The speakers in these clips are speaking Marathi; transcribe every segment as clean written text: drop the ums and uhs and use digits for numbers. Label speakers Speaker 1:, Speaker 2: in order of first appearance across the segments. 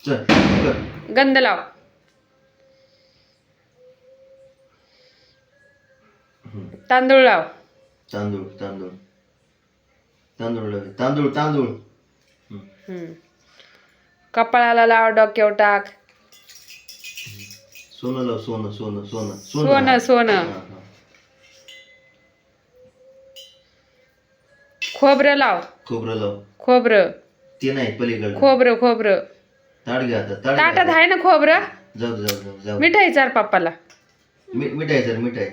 Speaker 1: चल कर.
Speaker 2: गंध लाव. तांदूळ लाव.
Speaker 1: तांदूळ तांदूळ तांदूळ लाव. तांदूळ तांदूळ.
Speaker 2: कपाळाला लाव, डोक्यावर टाक.
Speaker 1: सोनं लाव. सोनं सोनं सोनं
Speaker 2: सोनं सोनं. खोबरं लाव.
Speaker 1: खोबरं लाव.
Speaker 2: खोबरं.
Speaker 1: ते नाही पलीकडे.
Speaker 2: खोबरं खोबरं.
Speaker 1: ताट घ्या आता. ताट
Speaker 2: ताटात
Speaker 1: घ्या.
Speaker 2: आहे ना खोबरं.
Speaker 1: जाऊ दे, जाऊ दे, जाऊ दे.
Speaker 2: मिठाई चार पप्पाला.
Speaker 1: मिठाई सर मिठाई.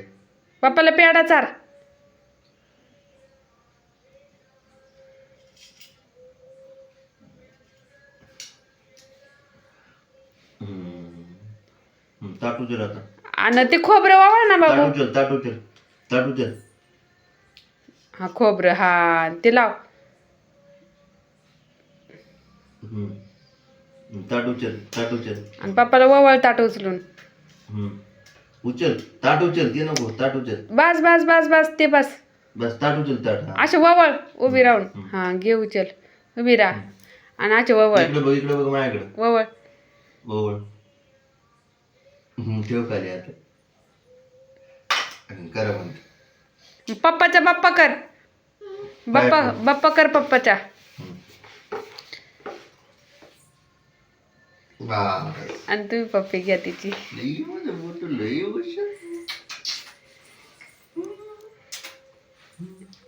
Speaker 2: पप्पाला पेढा चार.
Speaker 1: ताट उचल आता.
Speaker 2: आणि ते खोबरं वावळ ना
Speaker 1: ताट
Speaker 2: बाबू.
Speaker 1: उचल. ताट उचल. ताट उचल.
Speaker 2: हा खोबरं हा ते लाव.
Speaker 1: ताट उचल. ताट उचल.
Speaker 2: आणि पप्पाला ववळ ताट उचलून.
Speaker 1: उचल. ताट उचल. ते नको. ताट उचल.
Speaker 2: बस बस बस बस ते बस.
Speaker 1: बस ताट उचल. ताट. हा.
Speaker 2: असे ववळ उभी राहून. हा घे उचल. उभी राहा आणि असे ववळ
Speaker 1: इकडे बघ. इकडे बघ माझ्याकडे.
Speaker 2: ववळ.
Speaker 1: बरोबर. ठेव खाली आता. करा म्हणते.
Speaker 2: पप्पाचा बाप्पा कर. बाप्पा बाप्पा कर पप्पाचा.
Speaker 1: वा.
Speaker 2: आणि तुम्ही पप्पी घ्या तिची.
Speaker 1: लई म्हणजे मोठं लई वर्ष.